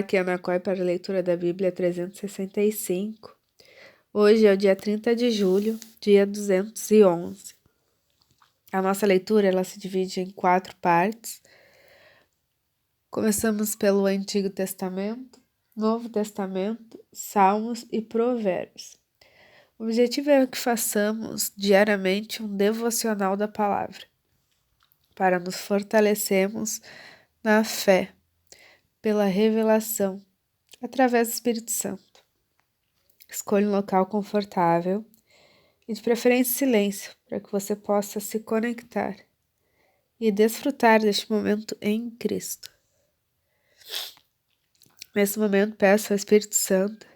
Aqui é a Anacói para a leitura da Bíblia 365. Hoje é o dia 30 de julho, dia 211. A nossa leitura ela se divide em 4 partes. Começamos pelo Antigo Testamento, Novo Testamento, Salmos e Provérbios. O objetivo é que façamos diariamente um devocional da palavra, para nos fortalecermos na fé, pela revelação, através do Espírito Santo. Escolha um local confortável e de preferência silêncio, para que você possa se conectar e desfrutar deste momento em Cristo. Nesse momento, peço ao Espírito Santo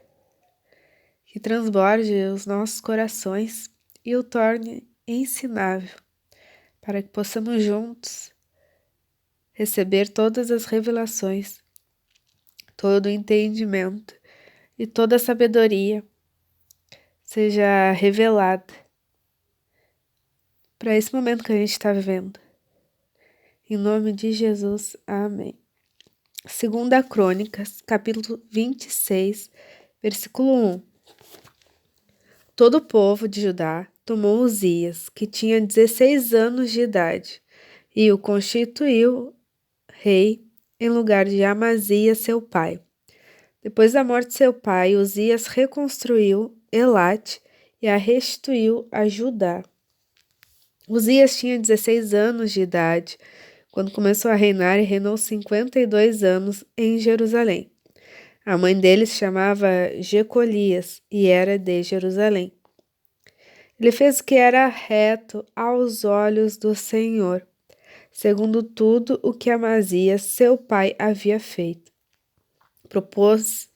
que transborde os nossos corações e o torne ensinável, para que possamos juntos receber todas as revelações, todo o entendimento e toda a sabedoria seja revelada para esse momento que a gente está vivendo. Em nome de Jesus, amém. 2 Crônicas, capítulo 26, versículo 1. Todo o povo de Judá tomou Uzias, que tinha 16 anos de idade, e o constituiu rei em lugar de Amazias, seu pai. Depois da morte de seu pai, Uzias reconstruiu Elate e a restituiu a Judá. Uzias tinha 16 anos de idade quando começou a reinar e reinou 52 anos em Jerusalém. A mãe dele se chamava Jecolias e era de Jerusalém. Ele fez o que era reto aos olhos do Senhor, segundo tudo o que Amazias, seu pai, havia feito. Propôs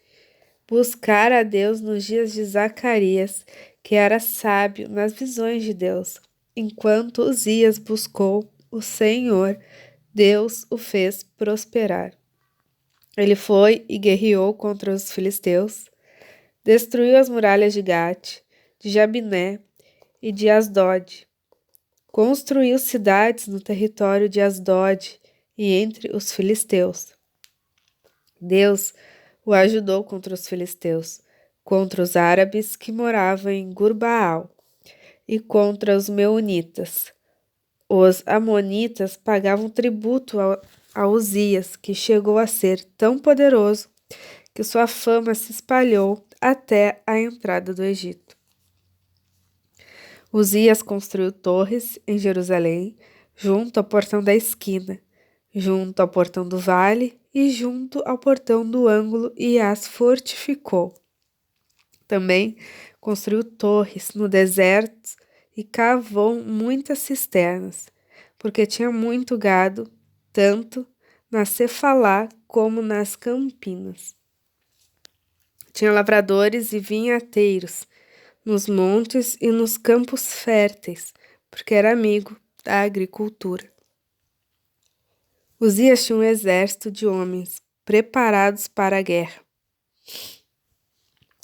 buscar a Deus nos dias de Zacarias, que era sábio nas visões de Deus. Enquanto Uzias buscou o Senhor, Deus o fez prosperar. Ele foi e guerreou contra os filisteus, destruiu as muralhas de Gate, de Jabiné e de Asdod. Construiu cidades no território de Asdod e entre os filisteus. Deus o ajudou contra os filisteus, contra os árabes que moravam em Gurbaal e contra os meunitas. Os amonitas pagavam tributo a Uzias, que chegou a ser tão poderoso que sua fama se espalhou até a entrada do Egito. Uzias construiu torres em Jerusalém, junto ao portão da esquina, junto ao portão do vale e junto ao portão do ângulo e as fortificou. Também construiu torres no deserto e cavou muitas cisternas, porque tinha muito gado, tanto na Cefalá como nas campinas. Tinha lavradores e vinhateiros nos montes e nos campos férteis, porque era amigo da agricultura. Uzias tinha um exército de homens preparados para a guerra,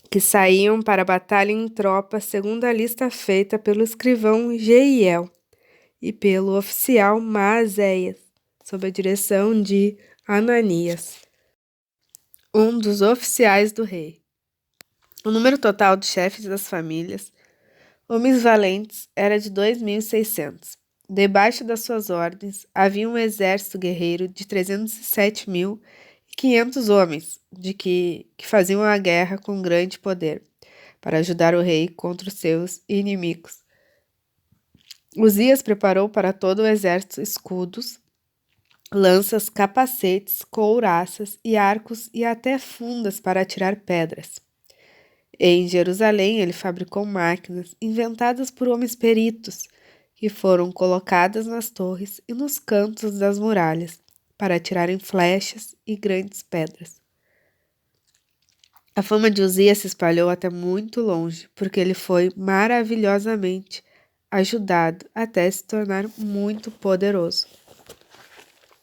que saíam para a batalha em tropas segundo a lista feita pelo escrivão Jeiel e pelo oficial Maazéias, sob a direção de Ananias, um dos oficiais do rei. O número total de chefes das famílias, homens valentes, era de 2.600. Debaixo das suas ordens havia um exército guerreiro de 307.500 homens, que faziam a guerra com grande poder, para ajudar o rei contra os seus inimigos. Uzias preparou para todo o exército escudos, lanças, capacetes, couraças e arcos e até fundas para atirar pedras. Em Jerusalém, ele fabricou máquinas inventadas por homens peritos, que foram colocadas nas torres e nos cantos das muralhas, para atirarem flechas e grandes pedras. A fama de Uzias se espalhou até muito longe, porque ele foi maravilhosamente ajudado até se tornar muito poderoso.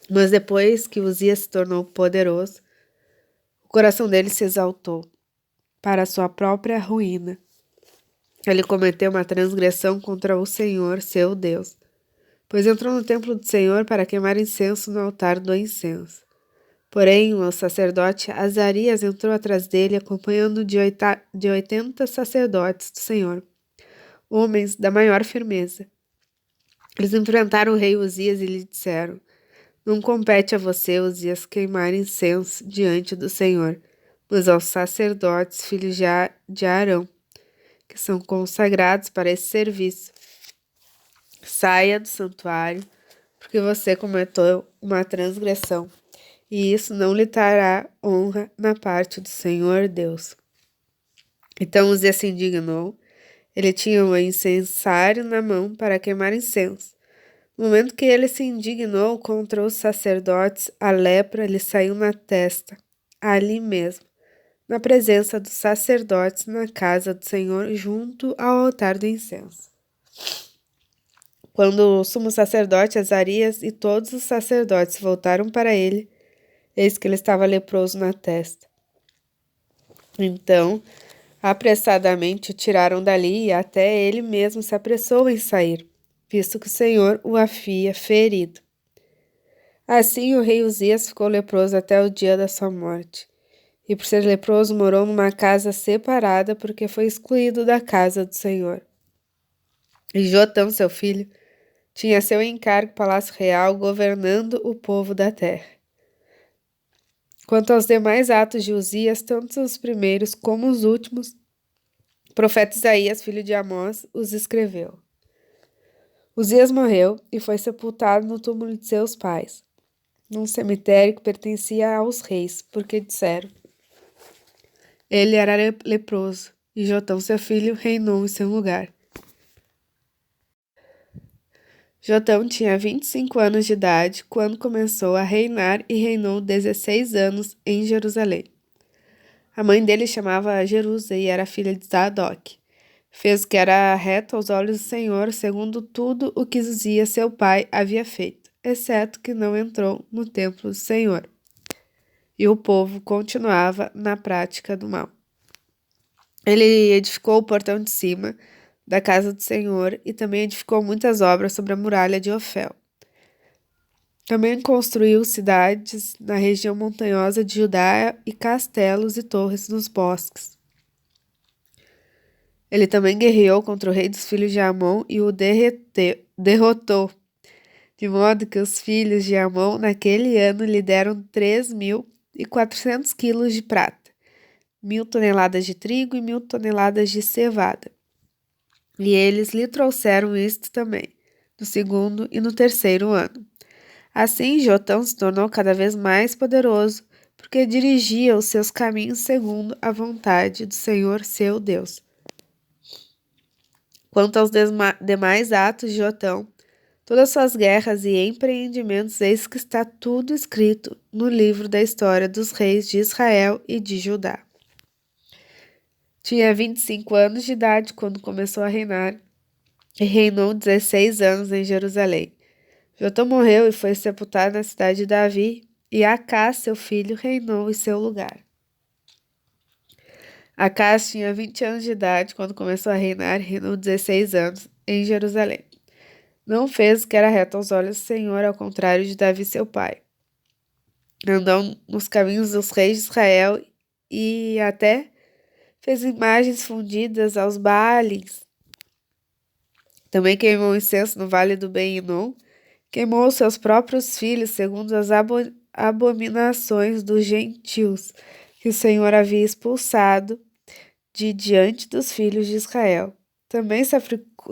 Mas depois que Uzias se tornou poderoso, o coração dele se exaltou para sua própria ruína. Ele cometeu uma transgressão contra o Senhor, seu Deus, pois entrou no templo do Senhor para queimar incenso no altar do incenso. Porém, o sacerdote Azarias entrou atrás dele, acompanhando de 80 sacerdotes do Senhor, homens da maior firmeza. Eles enfrentaram o rei Uzias e lhe disseram: Não compete a você, Uzias, queimar incenso diante do Senhor, mas aos sacerdotes, filhos de Arão, que são consagrados para esse serviço. Saia do santuário, porque você cometeu uma transgressão, e isso não lhe trará honra na parte do Senhor Deus. Então Uzias se indignou. Ele tinha um incensário na mão para queimar incenso. No momento que ele se indignou contra os sacerdotes, a lepra lhe saiu na testa, ali mesmo, na presença dos sacerdotes na casa do Senhor, junto ao altar do incenso. Quando o sumo sacerdote Azarias e todos os sacerdotes voltaram para ele, eis que ele estava leproso na testa. Então, apressadamente o tiraram dali e até ele mesmo se apressou em sair, visto que o Senhor o havia ferido. Assim o rei Uzias ficou leproso até o dia da sua morte. E por ser leproso morou numa casa separada porque foi excluído da casa do Senhor. E Jotão, seu filho, tinha seu encargo palácio real governando o povo da terra. Quanto aos demais atos de Uzias, tanto os primeiros como os últimos, o profeta Isaías, filho de Amós, os escreveu. Uzias morreu e foi sepultado no túmulo de seus pais, num cemitério que pertencia aos reis, porque disseram: Ele era leproso, e Jotão, seu filho, reinou em seu lugar. Jotão tinha 25 anos de idade quando começou a reinar e reinou 16 anos em Jerusalém. A mãe dele chamava Jerusa e era filha de Zadok. Fez o que era reto aos olhos do Senhor, segundo tudo o que Uzias, seu pai, havia feito, exceto que não entrou no templo do Senhor. E o povo continuava na prática do mal. Ele edificou o portão de cima da casa do Senhor e também edificou muitas obras sobre a muralha de Ofel. Também construiu cidades na região montanhosa de Judá e castelos e torres nos bosques. Ele também guerreou contra o rei dos filhos de Amon e o derrotou, de modo que os filhos de Amon naquele ano lhe deram 3.400 quilos de prata, 1.000 toneladas de trigo e 1.000 toneladas de cevada. E eles lhe trouxeram isto também, no segundo e no terceiro ano. Assim, Jotão se tornou cada vez mais poderoso, porque dirigia os seus caminhos segundo a vontade do Senhor seu Deus. Quanto aos demais atos de Jotão, todas suas guerras e empreendimentos, eis que está tudo escrito no livro da história dos reis de Israel e de Judá. Tinha 25 anos de idade quando começou a reinar e reinou 16 anos em Jerusalém. Jotão morreu e foi sepultado na cidade de Davi, e Acás, seu filho, reinou em seu lugar. Acás tinha 20 anos de idade quando começou a reinar e reinou 16 anos em Jerusalém. Não fez o que era reto aos olhos do Senhor, ao contrário de Davi, seu pai. Andou nos caminhos dos reis de Israel e até fez imagens fundidas aos Baalins. Também queimou incenso no vale do Ben-Hinom, queimou seus próprios filhos segundo as abominações dos gentios que o Senhor havia expulsado de diante dos filhos de Israel. Também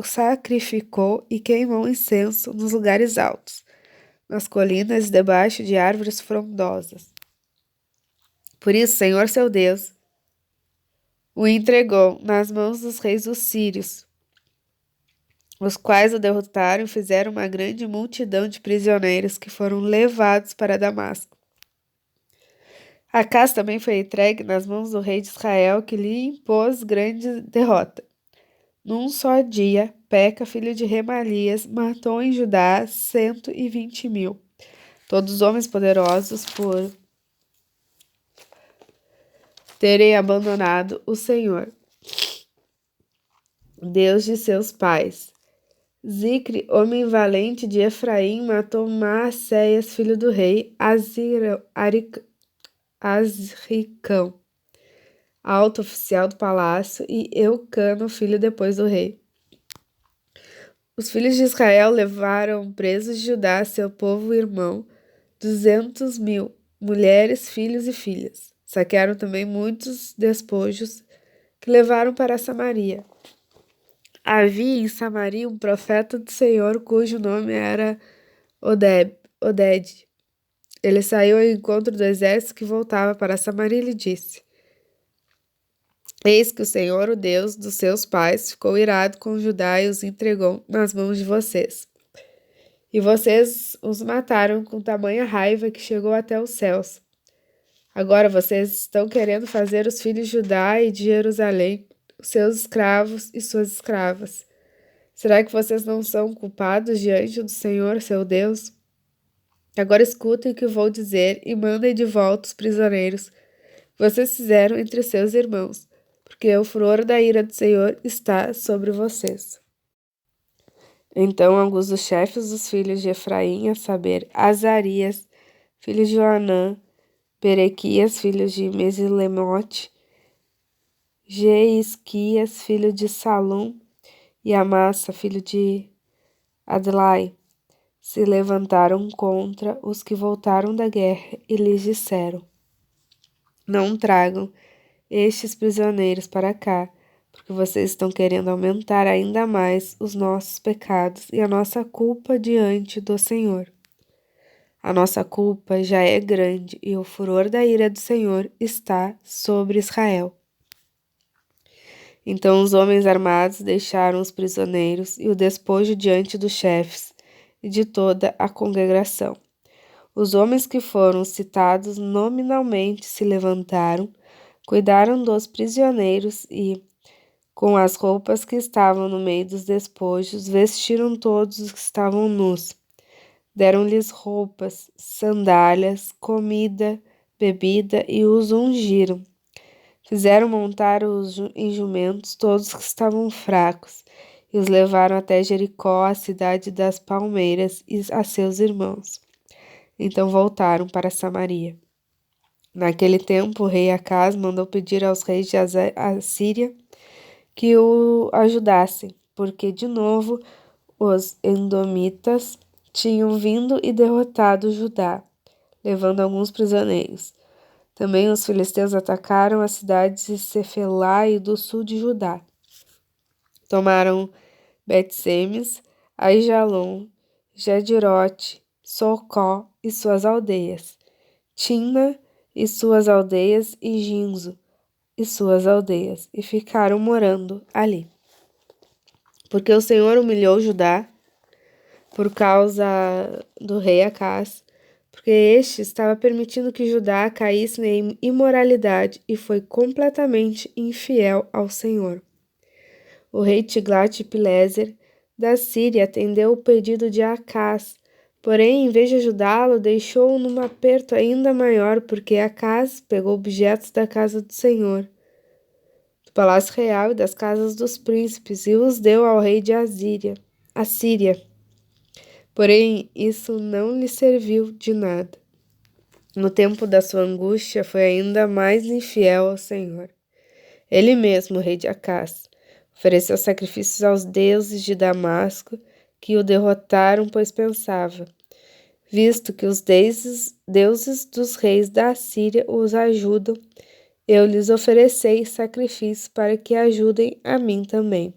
sacrificou e queimou incenso nos lugares altos, nas colinas e debaixo de árvores frondosas. Por isso, Senhor seu Deus o entregou nas mãos dos reis dos sírios, os quais o derrotaram e fizeram uma grande multidão de prisioneiros que foram levados para Damasco. Acás também foi entregue nas mãos do rei de Israel, que lhe impôs grande derrota. Num só dia, Peca, filho de Remalias, matou em Judá 120.000, todos homens poderosos por terem abandonado o Senhor, Deus de seus pais. Zicre, homem valente de Efraim, matou Maacéias, filho do rei Azricão, alto oficial do palácio, e Eucano, filho depois do rei. Os filhos de Israel levaram presos de Judá, seu povo irmão, 200.000, mulheres, filhos e filhas. Saquearam também muitos despojos que levaram para Samaria. Havia em Samaria um profeta do Senhor cujo nome era Oded. Ele saiu ao encontro do exército que voltava para Samaria e lhe disse: Eis que o Senhor, o Deus dos seus pais, ficou irado com Judá e os entregou nas mãos de vocês. E vocês os mataram com tamanha raiva que chegou até os céus. Agora vocês estão querendo fazer os filhos de Judá e de Jerusalém os seus escravos e suas escravas. Será que vocês não são culpados diante do Senhor, seu Deus? Agora escutem o que vou dizer e mandem de volta os prisioneiros que vocês fizeram entre seus irmãos, porque o furor da ira do Senhor está sobre vocês. Então alguns dos chefes dos filhos de Efraim, a saber, Azarias, filho de Joanã, Berequias, filho de Mesilemote, Jeisquias, filho de Salum, e Amassa, filho de Adlai, se levantaram contra os que voltaram da guerra e lhes disseram: Não tragam estes prisioneiros para cá, porque vocês estão querendo aumentar ainda mais os nossos pecados e a nossa culpa diante do Senhor. A nossa culpa já é grande e o furor da ira do Senhor está sobre Israel. Então os homens armados deixaram os prisioneiros e o despojo diante dos chefes e de toda a congregação. Os homens que foram citados nominalmente se levantaram, cuidaram dos prisioneiros e, com as roupas que estavam no meio dos despojos, vestiram todos os que estavam nus. Deram-lhes roupas, sandálias, comida, bebida e os ungiram. Fizeram montar em jumentos todos que estavam fracos e os levaram até Jericó, a cidade das palmeiras, e a seus irmãos. Então voltaram para Samaria. Naquele tempo, o rei Acaz mandou pedir aos reis de Assíria que o ajudassem, porque de novo os edomitas tinham vindo e derrotado Judá, levando alguns prisioneiros. Também os filisteus atacaram as cidades de Cefelá e do sul de Judá. Tomaram Bet-Semes, Aijalon, Gedirote, Socó e suas aldeias, Timna e suas aldeias e Ginzo e suas aldeias, e ficaram morando ali. Porque o Senhor humilhou Judá por causa do rei Acaz, porque este estava permitindo que Judá caísse na imoralidade e foi completamente infiel ao Senhor. O rei Tiglat-Pileser da Síria atendeu o pedido de Acaz, porém, em vez de ajudá-lo, deixou-o num aperto ainda maior, porque Acaz pegou objetos da casa do Senhor, do palácio real e das casas dos príncipes, e os deu ao rei de Assíria. Porém, isso não lhe serviu de nada. No tempo da sua angústia, foi ainda mais infiel ao Senhor. Ele mesmo, o rei de Acaz, ofereceu sacrifícios aos deuses de Damasco, que o derrotaram, pois pensava: visto que os deuses dos reis da Assíria os ajudam, eu lhes ofereci sacrifícios para que ajudem a mim também.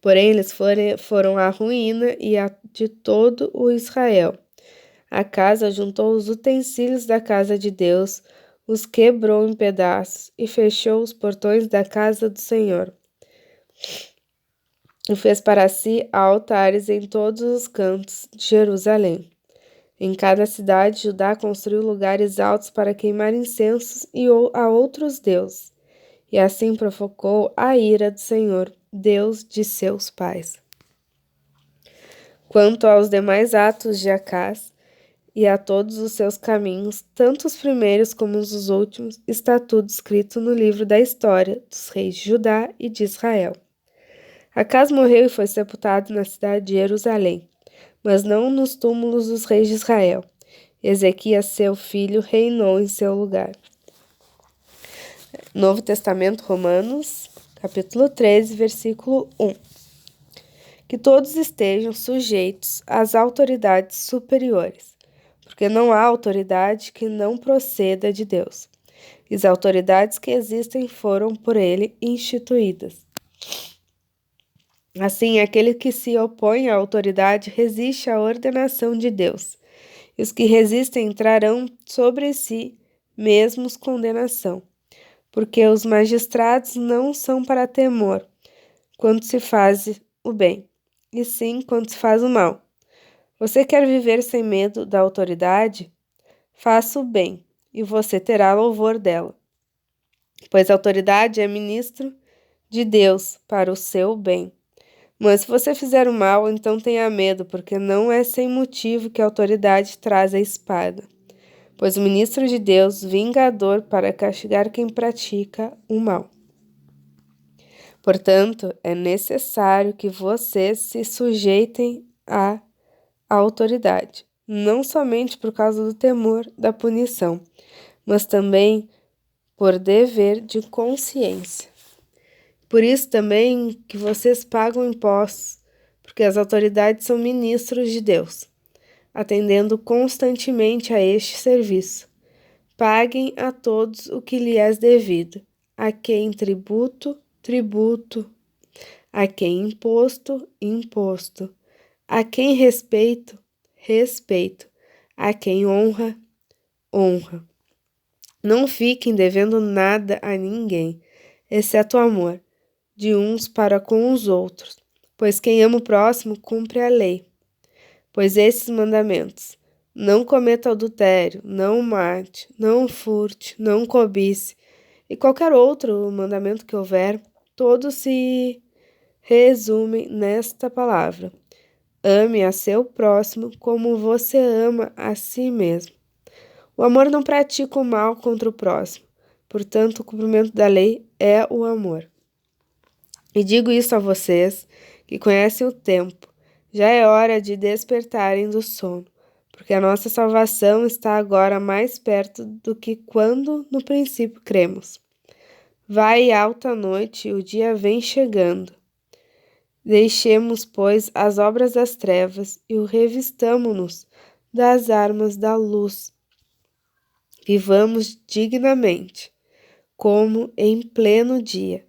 Porém, eles foram à ruína e a de todo o Israel. Acaz juntou os utensílios da casa de Deus, os quebrou em pedaços e fechou os portões da casa do Senhor. E fez para si altares em todos os cantos de Jerusalém. Em cada cidade, Judá construiu lugares altos para queimar incensos a outros deuses, e assim provocou a ira do Senhor, Deus de seus pais. Quanto aos demais atos de Acaz e a todos os seus caminhos, tanto os primeiros como os últimos, está tudo escrito no livro da história dos reis de Judá e de Israel. Acaz morreu e foi sepultado na cidade de Jerusalém, mas não nos túmulos dos reis de Israel. Ezequias, seu filho, reinou em seu lugar. Novo Testamento, Romanos, capítulo 13, versículo 1. Que todos estejam sujeitos às autoridades superiores, porque não há autoridade que não proceda de Deus. E as autoridades que existem foram por ele instituídas. Assim, aquele que se opõe à autoridade resiste à ordenação de Deus. E os que resistem trarão sobre si mesmos condenação, porque os magistrados não são para temor quando se faz o bem, e sim quando se faz o mal. Você quer viver sem medo da autoridade? Faça o bem, e você terá louvor dela, pois a autoridade é ministro de Deus para o seu bem. Mas se você fizer o mal, então tenha medo, porque não é sem motivo que a autoridade traz a espada. Pois o ministro de Deus, vingador para castigar quem pratica o mal. Portanto, é necessário que vocês se sujeitem à autoridade, não somente por causa do temor da punição, mas também por dever de consciência. Por isso também que vocês pagam impostos, porque as autoridades são ministros de Deus, atendendo constantemente a este serviço. Paguem a todos o que lhes é devido, a quem tributo, tributo, a quem imposto, imposto, a quem respeito, respeito, a quem honra, honra. Não fiquem devendo nada a ninguém, exceto o amor de uns para com os outros, pois quem ama o próximo cumpre a lei. Pois esses mandamentos: não cometa adultério, não mate, não furte, não cobice, e qualquer outro mandamento que houver, todos se resumem nesta palavra: ame a seu próximo como você ama a si mesmo. O amor não pratica o mal contra o próximo, portanto, o cumprimento da lei é o amor. E digo isso a vocês que conhecem o tempo. Já é hora de despertarem do sono, porque a nossa salvação está agora mais perto do que quando no princípio cremos. Vai alta noite e o dia vem chegando. Deixemos, pois, as obras das trevas e o revistamo-nos das armas da luz. Vivamos dignamente, como em pleno dia,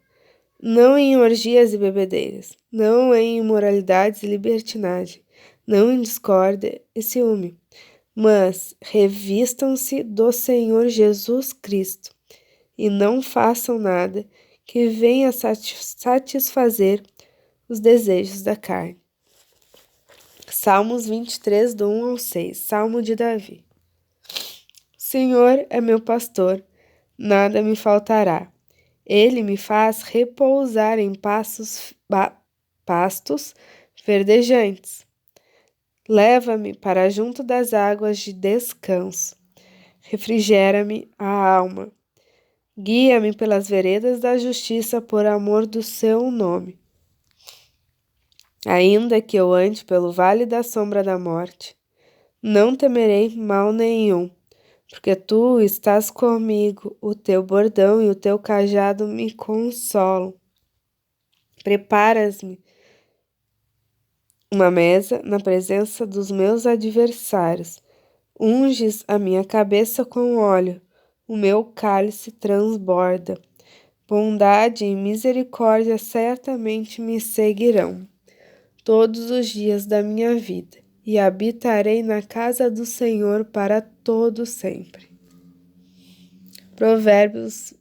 não em orgias e bebedeiras, não em imoralidades e libertinagem, não em discórdia e ciúme, mas revistam-se do Senhor Jesus Cristo e não façam nada que venha satisfazer os desejos da carne. Salmos 23, do 1 ao 6, Salmo de Davi. Senhor é meu pastor, nada me faltará. Ele me faz repousar em pastos verdejantes. Leva-me para junto das águas de descanso. Refrigera-me a alma. Guia-me pelas veredas da justiça por amor do seu nome. Ainda que eu ande pelo vale da sombra da morte, não temerei mal nenhum, porque tu estás comigo, o teu bordão e o teu cajado me consolam. Preparas-me uma mesa na presença dos meus adversários. Unges a minha cabeça com óleo, o meu cálice transborda. Bondade e misericórdia certamente me seguirão todos os dias da minha vida, e habitarei na casa do Senhor para todo sempre. Provérbios,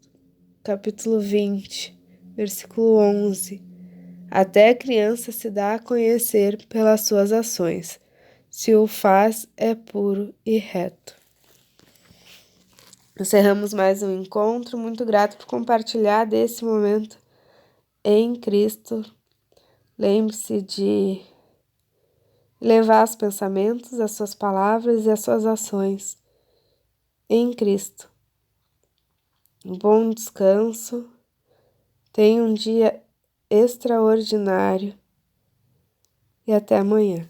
capítulo 20, versículo 11. Até a criança se dá a conhecer pelas suas ações. Se o faz, é puro e reto. Encerramos mais um encontro. Muito grato por compartilhar desse momento em Cristo. Lembre-se de levar os pensamentos, as suas palavras e as suas ações em Cristo. Um bom descanso. Tenha um dia extraordinário e até amanhã.